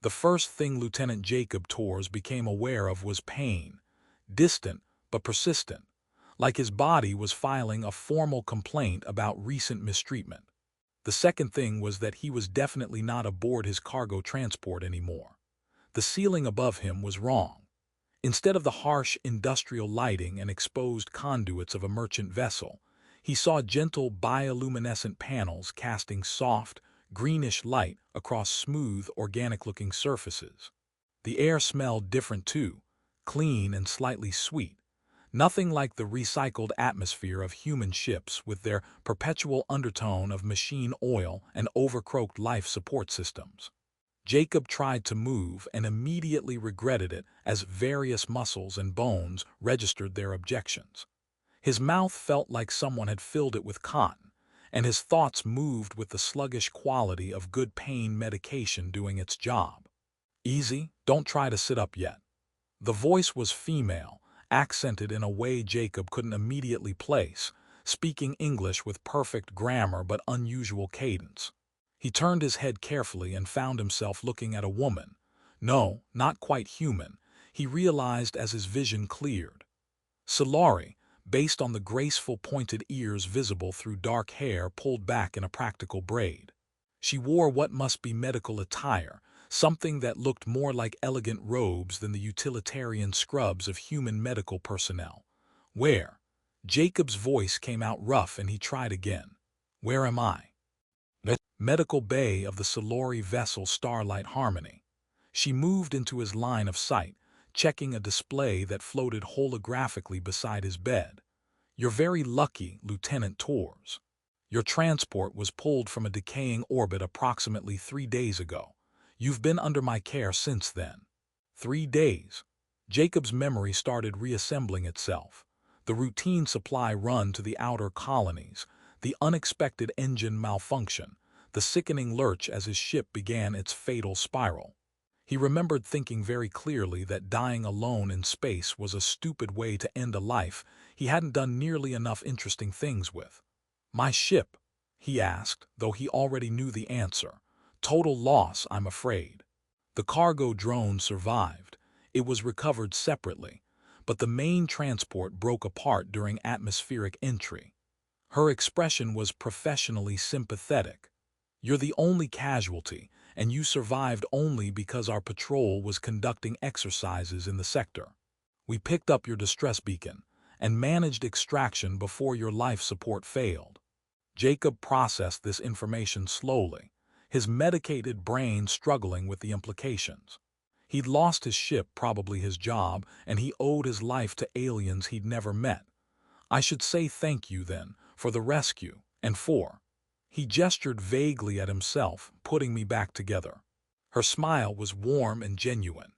The first thing Lieutenant Jacob Torres became aware of was pain, distant but persistent, like his body was filing a formal complaint about recent mistreatment. The second thing was that he was definitely not aboard his cargo transport anymore. The ceiling above him was wrong. Instead of the harsh industrial lighting and exposed conduits of a merchant vessel, he saw gentle bioluminescent panels casting soft, greenish light across smooth, organic-looking surfaces. The air smelled different too, clean and slightly sweet, nothing like the recycled atmosphere of human ships with their perpetual undertone of machine oil and overcloaked life support systems. Jacob tried to move and immediately regretted it as various muscles and bones registered their objections. His mouth felt like someone had filled it with cotton, and his thoughts moved with the sluggish quality of good pain medication doing its job. Easy, don't try to sit up yet. The voice was female, accented in a way Jacob couldn't immediately place, speaking English with perfect grammar but unusual cadence. He turned his head carefully and found himself looking at a woman. No, not quite human, he realized as his vision cleared. Sylori, based on the graceful pointed ears visible through dark hair pulled back in a practical braid. She wore what must be medical attire, something that looked more like elegant robes than the utilitarian scrubs of human medical personnel. Where? Jacob's voice came out rough and he tried again. Where am I? Medical bay of the Sylori vessel Starlight Harmony. She moved into his line of sight, checking a display that floated holographically beside his bed. You're very lucky, Lieutenant Torres. Your transport was pulled from a decaying orbit approximately 3 days ago. You've been under my care since then. 3 days. Jacob's memory started reassembling itself. The routine supply run to the outer colonies, the unexpected engine malfunction, the sickening lurch as his ship began its fatal spiral. He remembered thinking very clearly that dying alone in space was a stupid way to end a life he hadn't done nearly enough interesting things with. My ship? He asked, though he already knew the answer. Total loss, I'm afraid. The cargo drone survived. It was recovered separately, but the main transport broke apart during atmospheric entry. Her expression was professionally sympathetic. You're the only casualty, and you survived only because our patrol was conducting exercises in the sector. We picked up your distress beacon and managed extraction before your life support failed. Jacob processed this information slowly, his medicated brain struggling with the implications. He'd lost his ship, probably his job, and he owed his life to aliens he'd never met. I should say thank you, then, for the rescue, and for... He gestured vaguely at himself, putting me back together. Her smile was warm and genuine.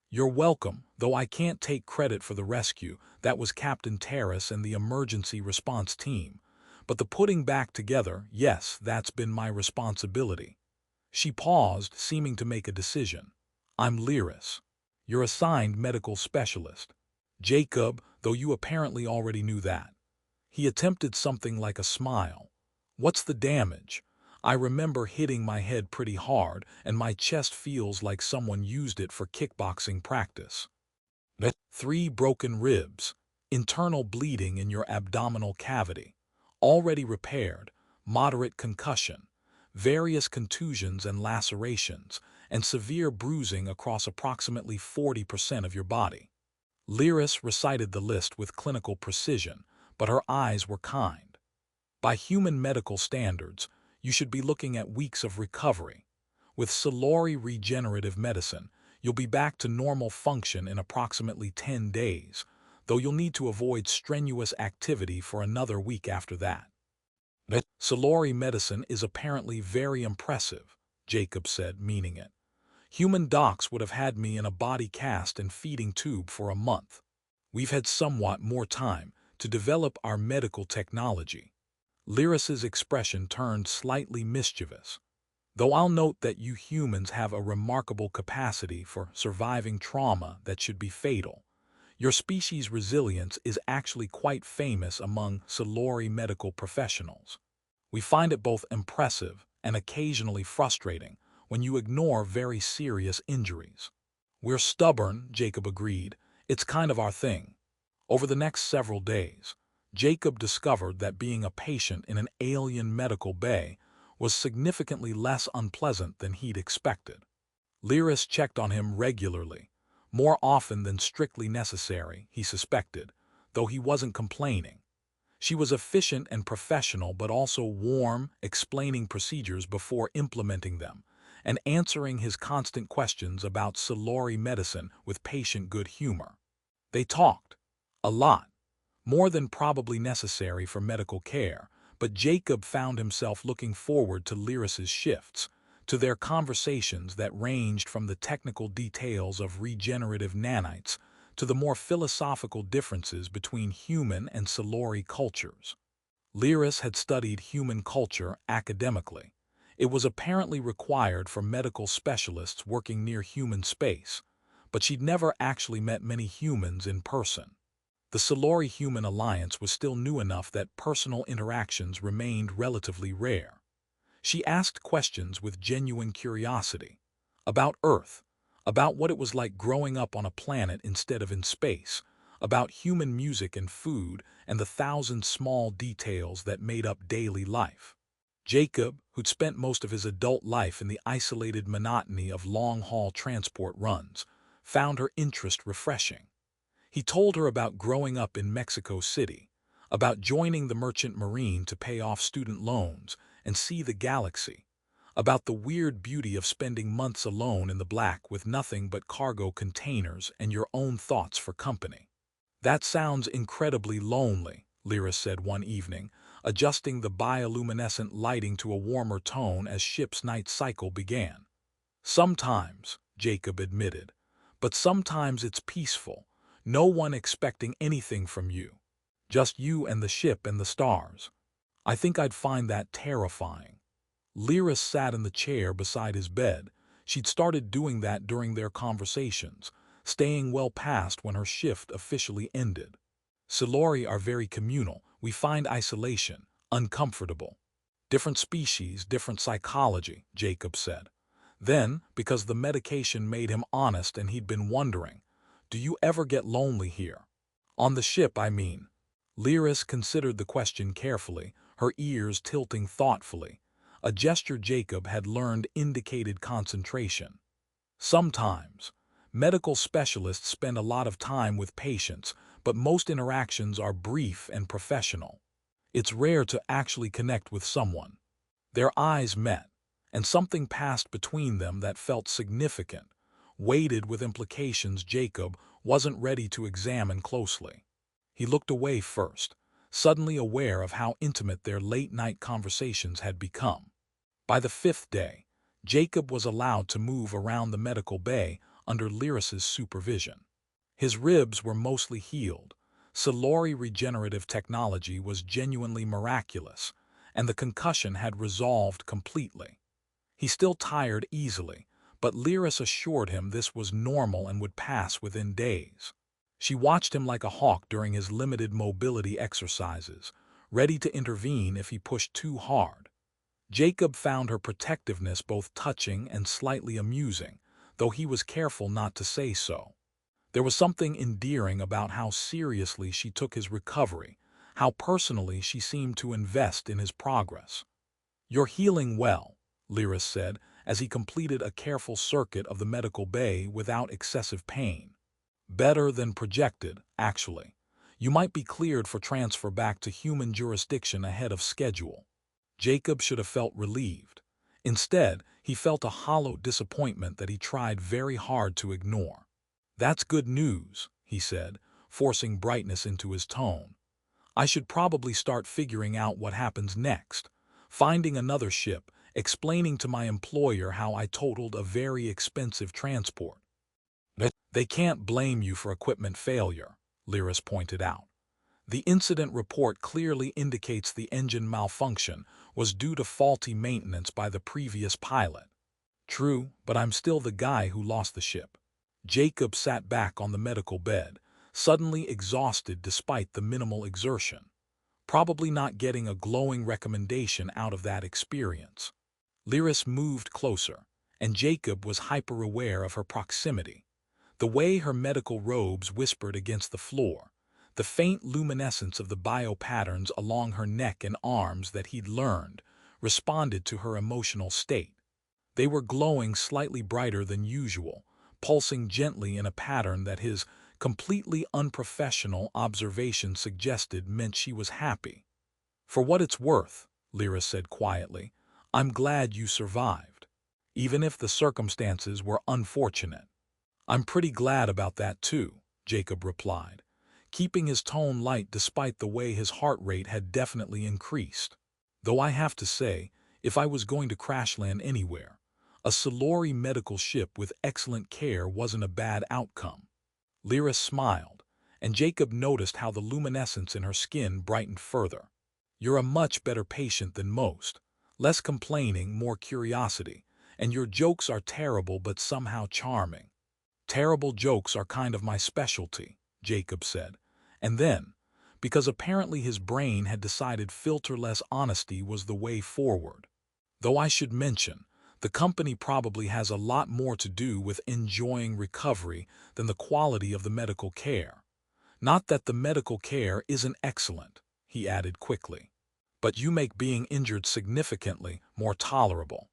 You're welcome, though I can't take credit for the rescue. That was Captain Torres and the emergency response team. But the putting back together, yes, that's been my responsibility. She paused, seeming to make a decision. I'm Lyris, your assigned medical specialist. Jacob, though you apparently already knew that. He attempted something like a smile. What's the damage? I remember hitting my head pretty hard, and my chest feels like someone used it for kickboxing practice. 3 broken ribs, internal bleeding in your abdominal cavity, already repaired, moderate concussion, various contusions and lacerations, and severe bruising across approximately 40% of your body. Lyris recited the list with clinical precision, but her eyes were kind. By human medical standards, you should be looking at weeks of recovery. With Sylori regenerative medicine, you'll be back to normal function in approximately 10 days, though you'll need to avoid strenuous activity for another week after that. Sylori medicine is apparently very impressive, Jacob said, meaning it. Human docs would have had me in a body cast and feeding tube for a month. We've had somewhat more time to develop our medical technology. Lyris's expression turned slightly mischievous. Though I'll note that you humans have a remarkable capacity for surviving trauma that should be fatal. Your species' resilience is actually quite famous among Sylori medical professionals. We find it both impressive and occasionally frustrating when you ignore very serious injuries. We're stubborn, Jacob agreed. It's kind of our thing. Over the next several days, Jacob discovered that being a patient in an alien medical bay was significantly less unpleasant than he'd expected. Lyris checked on him regularly, more often than strictly necessary, he suspected, though he wasn't complaining. She was efficient and professional, but also warm, explaining procedures before implementing them, and answering his constant questions about Sylori medicine with patient good humor. They talked. A lot. More than probably necessary for medical care, but Jacob found himself looking forward to Lyris's shifts, to their conversations that ranged from the technical details of regenerative nanites to the more philosophical differences between human and Sylori cultures. Lyris had studied human culture academically. It was apparently required for medical specialists working near human space, but she'd never actually met many humans in person. The Sylori-human alliance was still new enough that personal interactions remained relatively rare. She asked questions with genuine curiosity. About Earth, about what it was like growing up on a planet instead of in space, about human music and food and the thousand small details that made up daily life. Jacob, who'd spent most of his adult life in the isolated monotony of long-haul transport runs, found her interest refreshing. He told her about growing up in Mexico City, about joining the Merchant Marine to pay off student loans and see the galaxy, about the weird beauty of spending months alone in the black with nothing but cargo containers and your own thoughts for company. "That sounds incredibly lonely," Lyris said one evening, adjusting the bioluminescent lighting to a warmer tone as ship's night cycle began. "Sometimes," Jacob admitted, "but sometimes it's peaceful, no one expecting anything from you. Just you and the ship and the stars. I think I'd find that terrifying." Lyris sat in the chair beside his bed. She'd started doing that during their conversations, staying well past when her shift officially ended. "Sylori are very communal. We find isolation uncomfortable. Different species, different psychology," Jacob said. Then, because the medication made him honest and he'd been wondering, "Do you ever get lonely here? On the ship, I mean." Lyris considered the question carefully, her ears tilting thoughtfully. A gesture Jacob had learned indicated concentration. "Sometimes. Medical specialists spend a lot of time with patients, but most interactions are brief and professional. It's rare to actually connect with someone." Their eyes met, and something passed between them that felt significant, weighted with implications Jacob wasn't ready to examine closely. He looked away first, suddenly aware of how intimate their late-night conversations had become. By the fifth day, Jacob was allowed to move around the medical bay under Lyris's supervision. His ribs were mostly healed. Sylori regenerative technology was genuinely miraculous, and the concussion had resolved completely. He still tired easily, but Lyris assured him this was normal and would pass within days. She watched him like a hawk during his limited mobility exercises, ready to intervene if he pushed too hard. Jacob found her protectiveness both touching and slightly amusing, though he was careful not to say so. There was something endearing about how seriously she took his recovery, how personally she seemed to invest in his progress. "You're healing well," Lyris said, as he completed a careful circuit of the medical bay without excessive pain. "Better than projected, actually. You might be cleared for transfer back to human jurisdiction ahead of schedule." Jacob should have felt relieved. Instead, he felt a hollow disappointment that he tried very hard to ignore. "That's good news," he said, forcing brightness into his tone. "I should probably start figuring out what happens next, finding another ship, explaining to my employer how I totaled a very expensive transport." "They can't blame you for equipment failure," Lyris pointed out. "The incident report clearly indicates the engine malfunction was due to faulty maintenance by the previous pilot." "True, but I'm still the guy who lost the ship." Jacob sat back on the medical bed, suddenly exhausted despite the minimal exertion, probably not getting a glowing recommendation out of that experience. Lyris moved closer, and Jacob was hyper-aware of her proximity. The way her medical robes whispered against the floor, the faint luminescence of the bio-patterns along her neck and arms that he'd learned, responded to her emotional state. They were glowing slightly brighter than usual, pulsing gently in a pattern that his completely unprofessional observation suggested meant she was happy. "For what it's worth," Lyris said quietly, "I'm glad you survived. Even if the circumstances were unfortunate." "I'm pretty glad about that too," Jacob replied, keeping his tone light despite the way his heart rate had definitely increased. "Though I have to say, if I was going to crash land anywhere, a Sylori medical ship with excellent care wasn't a bad outcome." Lyris smiled, and Jacob noticed how the luminescence in her skin brightened further. "You're a much better patient than most. Less complaining, more curiosity, and your jokes are terrible but somehow charming." "Terrible jokes are kind of my specialty," Jacob said. And then, because apparently his brain had decided filterless honesty was the way forward, "Though I should mention, the company probably has a lot more to do with enjoying recovery than the quality of the medical care. Not that the medical care isn't excellent," he added quickly, "but you make being injured significantly more tolerable."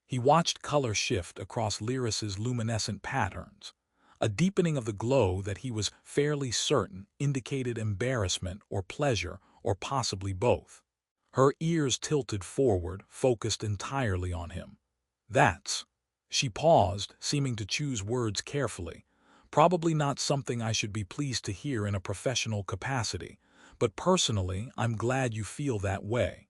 He watched color shift across Lyris's luminescent patterns, a deepening of the glow that he was fairly certain indicated embarrassment or pleasure or possibly both. Her ears tilted forward, focused entirely on him. "That's—" She paused, seeming to choose words carefully. "Probably not something I should be pleased to hear in a professional capacity, but personally I'm glad you feel that way."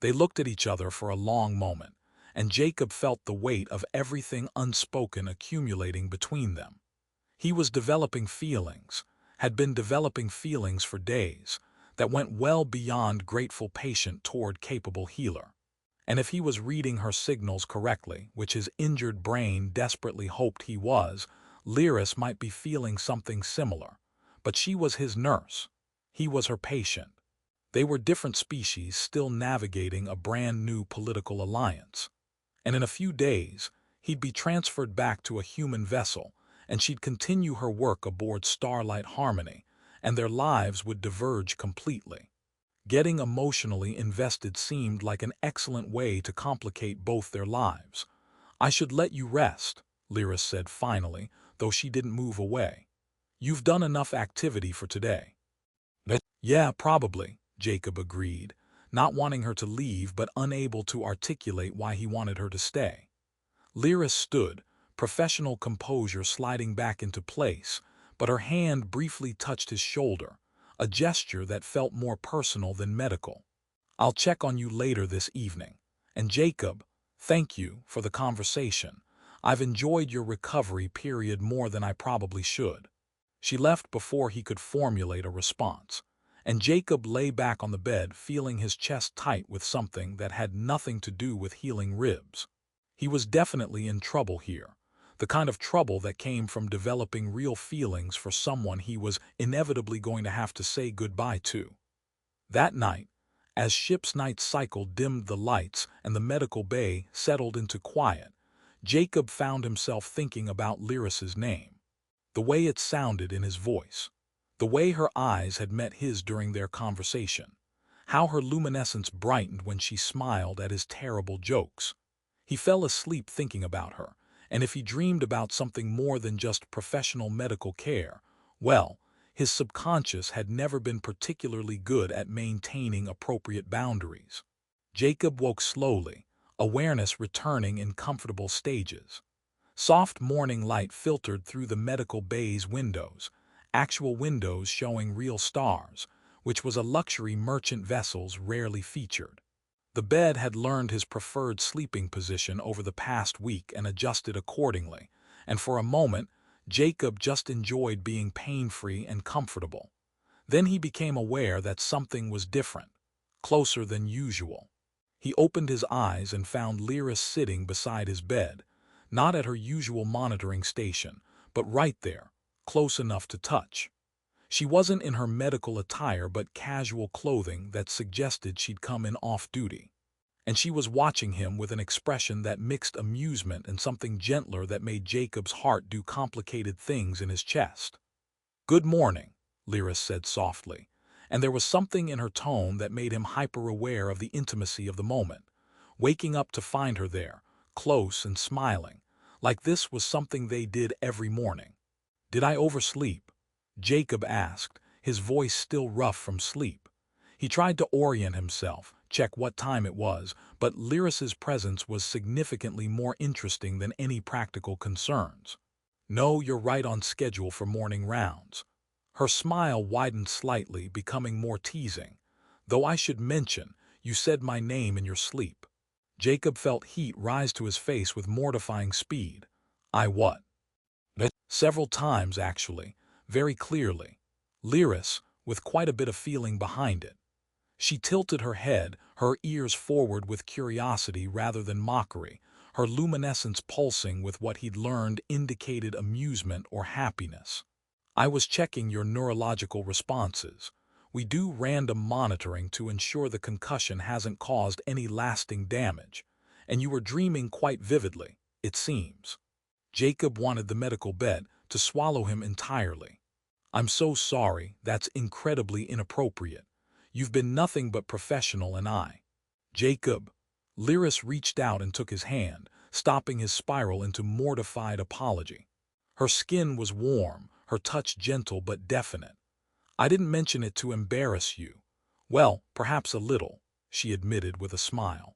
They looked at each other for a long moment, and Jacob felt the weight of everything unspoken accumulating between them. He was developing feelings, had been developing feelings for days, that went well beyond grateful patient toward capable healer. And if he was reading her signals correctly, which his injured brain desperately hoped he was, Lyris might be feeling something similar. But she was his nurse. He was her patient. They were different species still navigating a brand new political alliance. And in a few days, he'd be transferred back to a human vessel, and she'd continue her work aboard Starlight Harmony, and their lives would diverge completely. Getting emotionally invested seemed like an excellent way to complicate both their lives. "I should let you rest," Lyris said finally, though she didn't move away. "You've done enough activity for today." "Yeah, probably," Jacob agreed, not wanting her to leave but unable to articulate why he wanted her to stay. Lyris stood, professional composure sliding back into place, but her hand briefly touched his shoulder, a gesture that felt more personal than medical. "I'll check on you later this evening. And Jacob, thank you for the conversation. I've enjoyed your recovery period more than I probably should." She left before he could formulate a response, and Jacob lay back on the bed feeling his chest tight with something that had nothing to do with healing ribs. He was definitely in trouble here, the kind of trouble that came from developing real feelings for someone he was inevitably going to have to say goodbye to. That night, as ship's night cycle dimmed the lights and the medical bay settled into quiet, Jacob found himself thinking about Lyris's name. The way it sounded in his voice, the way her eyes had met his during their conversation, how her luminescence brightened when she smiled at his terrible jokes. He fell asleep thinking about her, and if he dreamed about something more than just professional medical care, well, his subconscious had never been particularly good at maintaining appropriate boundaries. Jacob woke slowly, awareness returning in comfortable stages. Soft morning light filtered through the medical bay's windows, actual windows showing real stars, which was a luxury merchant vessels rarely featured. The bed had learned his preferred sleeping position over the past week and adjusted accordingly, and for a moment, Jacob just enjoyed being pain-free and comfortable. Then he became aware that something was different, closer than usual. He opened his eyes and found Lyris sitting beside his bed, not at her usual monitoring station, but right there, close enough to touch. She wasn't in her medical attire but casual clothing that suggested she'd come in off-duty. and she was watching him with an expression that mixed amusement and something gentler that made Jacob's heart do complicated things in his chest. "Good morning," Lyris said softly, and there was something in her tone that made him hyper-aware of the intimacy of the moment, waking up to find her there, close and smiling, like this was something they did every morning. "Did I oversleep?" Jacob asked, his voice still rough from sleep. He tried to orient himself, check what time it was, but Lyris's presence was significantly more interesting than any practical concerns. "No, you're right on schedule for morning rounds." Her smile widened slightly, becoming more teasing. "Though I should mention, you said my name in your sleep." Jacob felt heat rise to his face with mortifying speed. "I what?" "Several times, actually, very clearly." Lyris, with quite a bit of feeling behind it. She tilted her head, her ears forward with curiosity rather than mockery, her luminescence pulsing with what he'd learned indicated amusement or happiness. "I was checking your neurological responses. We do random monitoring to ensure the concussion hasn't caused any lasting damage, and you were dreaming quite vividly, it seems." Jacob wanted the medical bed to swallow him entirely. "I'm so sorry, that's incredibly inappropriate. You've been nothing but professional and I." "Jacob." Lyris reached out and took his hand, stopping his spiral into mortified apology. Her skin was warm, her touch gentle but definite. "I didn't mention it to embarrass you." "Well, perhaps a little," she admitted with a smile.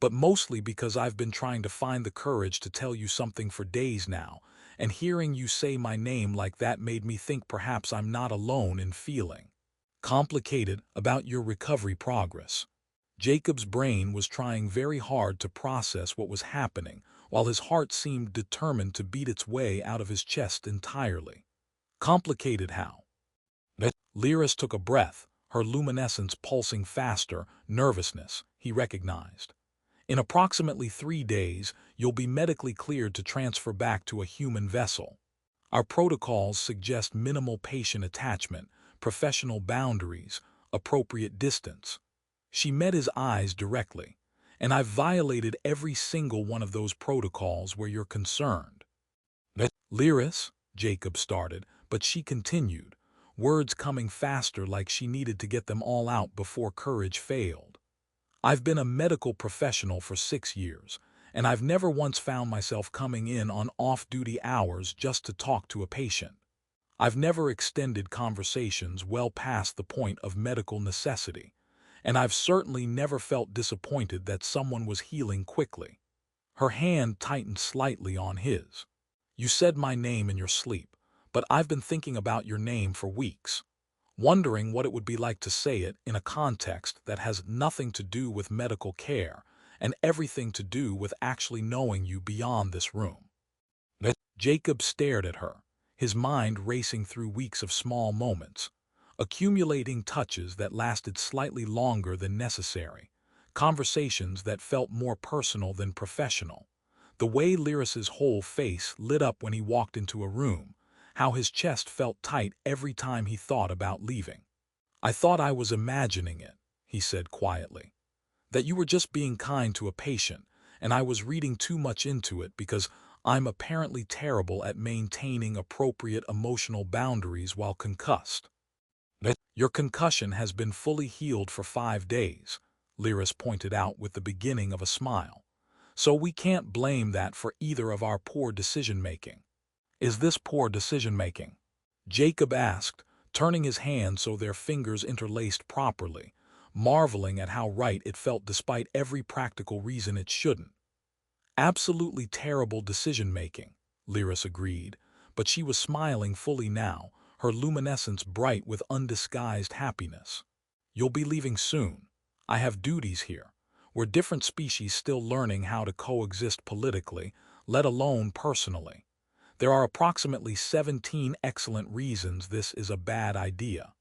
"But mostly because I've been trying to find the courage to tell you something for days now, and hearing you say my name like that made me think perhaps I'm not alone in feeling complicated about your recovery progress." Jacob's brain was trying very hard to process what was happening, while his heart seemed determined to beat its way out of his chest entirely. "Complicated how?" Lyris took a breath, her luminescence pulsing faster, nervousness, he recognized. "In approximately 3 days, you'll be medically cleared to transfer back to a human vessel. Our protocols suggest minimal patient attachment, professional boundaries, appropriate distance." She met his eyes directly. "And I've violated every single one of those protocols where you're concerned." "Lyris," Jacob started, but she continued, words coming faster like she needed to get them all out before courage failed. "I've been a medical professional for 6 years, and I've never once found myself coming in on off-duty hours just to talk to a patient. I've never extended conversations well past the point of medical necessity, and I've certainly never felt disappointed that someone was healing quickly." Her hand tightened slightly on his. "You said my name in your sleep, but I've been thinking about your name for weeks, wondering what it would be like to say it in a context that has nothing to do with medical care and everything to do with actually knowing you beyond this room." Jacob stared at her, his mind racing through weeks of small moments, accumulating touches that lasted slightly longer than necessary, conversations that felt more personal than professional, the way Lyris's whole face lit up when he walked into a room, how his chest felt tight every time he thought about leaving. "I thought I was imagining it," he said quietly. "That you were just being kind to a patient, and I was reading too much into it because I'm apparently terrible at maintaining appropriate emotional boundaries while concussed." "Your concussion has been fully healed for 5 days," Lyris pointed out with the beginning of a smile. "So we can't blame that for either of our poor decision-making." "Is this poor decision-making?" Jacob asked, turning his hand so their fingers interlaced properly, marveling at how right it felt despite every practical reason it shouldn't. "Absolutely terrible decision-making," Lyris agreed, but she was smiling fully now, her luminescence bright with undisguised happiness. "You'll be leaving soon. I have duties here. We're different species still learning how to coexist politically, let alone personally. There are approximately 17 excellent reasons this is a bad idea.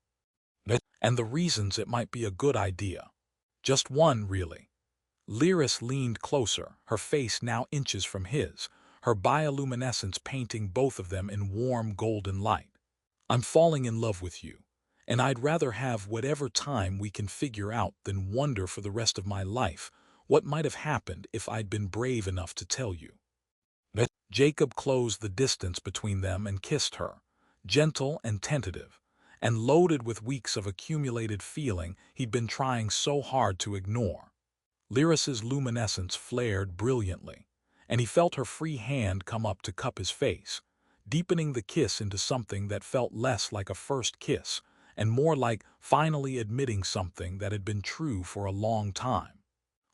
And the reasons it might be a good idea. Just one, really." Lyris leaned closer, her face now inches from his, her bioluminescence painting both of them in warm golden light. "I'm falling in love with you, and I'd rather have whatever time we can figure out than wonder for the rest of my life What might have happened if I'd been brave enough to tell you? Jacob closed the distance between them and kissed her, gentle and tentative, and loaded with weeks of accumulated feeling he'd been trying so hard to ignore. Lyris's luminescence flared brilliantly, and he felt her free hand come up to cup his face, deepening the kiss into something that felt less like a first kiss and more like finally admitting something that had been true for a long time.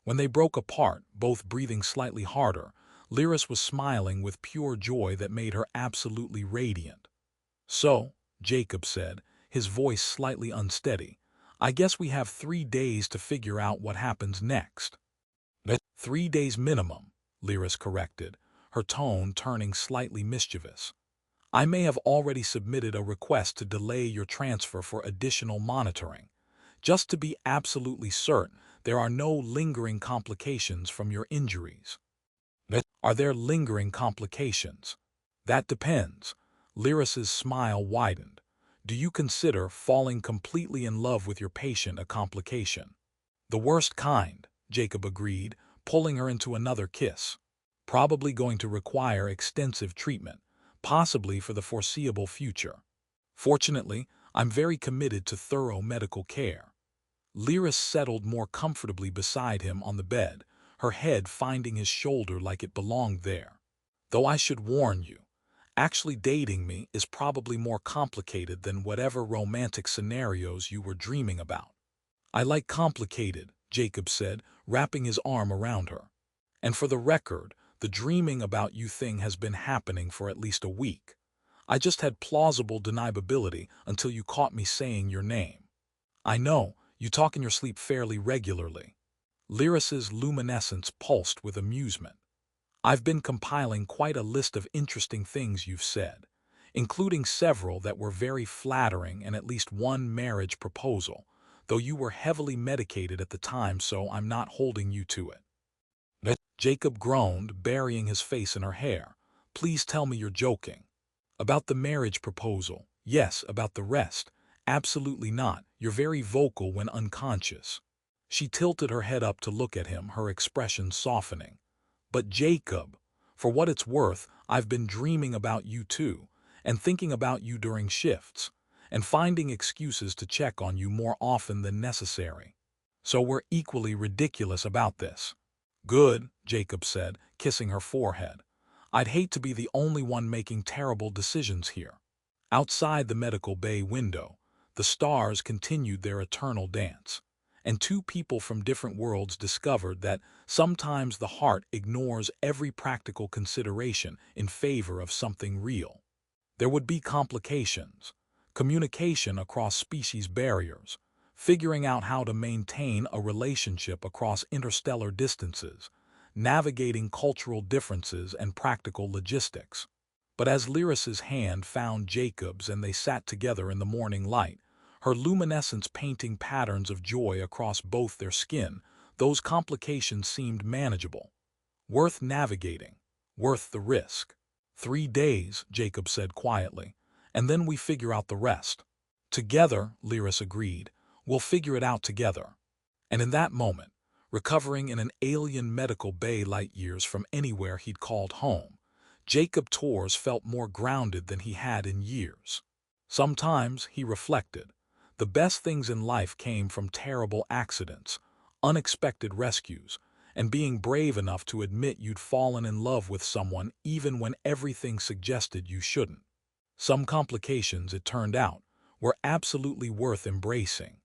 When they broke apart, both breathing slightly harder, Lyris was smiling with pure joy that made her absolutely radiant. "So," Jacob said, his voice slightly unsteady, "I guess we have 3 days to figure out what happens next." 3 days minimum," Lyris corrected, her tone turning slightly mischievous. "I may have already submitted a request to delay your transfer for additional monitoring, just to be absolutely certain there are no lingering complications from your injuries." "Are there lingering complications?" "That depends." Lyris's smile widened. "Do you consider falling completely in love with your patient a complication?" "The worst kind," Jacob agreed, pulling her into another kiss. "Probably going to require extensive treatment, possibly for the foreseeable future. Fortunately, I'm very committed to thorough medical care." Lyris settled more comfortably beside him on the bed, her head finding his shoulder like it belonged there. "Though I should warn you, actually dating me is probably more complicated than whatever romantic scenarios you were dreaming about." "I like complicated," Jacob said, wrapping his arm around her. "And for the record, the dreaming about you thing has been happening for at least a week. I just had plausible deniability until you caught me saying your name." "I know, you talk in your sleep fairly regularly." Lyris's luminescence pulsed with amusement. "I've been compiling quite a list of interesting things you've said, including several that were very flattering and at least one marriage proposal, though you were heavily medicated at the time, so I'm not holding you to it." Jacob groaned, burying his face in her hair. "Please tell me you're joking." "About the marriage proposal, yes. About the rest, absolutely not. You're very vocal when unconscious." She tilted her head up to look at him, her expression softening. "But Jacob, for what it's worth, I've been dreaming about you too, and thinking about you during shifts, and finding excuses to check on you more often than necessary. So we're equally ridiculous about this." "Good," Jacob said, kissing her forehead. "I'd hate to be the only one making terrible decisions here." Outside the medical bay window, the stars continued their eternal dance, and two people from different worlds discovered that sometimes the heart ignores every practical consideration in favor of something real. There would be complications, communication across species barriers, figuring out how to maintain a relationship across interstellar distances, navigating cultural differences and practical logistics. But as Lyris's hand found Jacob's and they sat together in the morning light, her luminescence painting patterns of joy across both their skin, those complications seemed manageable. Worth navigating, worth the risk. 3 days, Jacob said quietly, and then we figure out the rest. Together, Lyris agreed. We'll figure it out together. And in that moment, recovering in an alien medical bay light years from anywhere he'd called home, Jacob Torres felt more grounded than he had in years. Sometimes, he reflected, the best things in life came from terrible accidents, unexpected rescues, and being brave enough to admit you'd fallen in love with someone even when everything suggested you shouldn't. Some complications, it turned out, were absolutely worth embracing.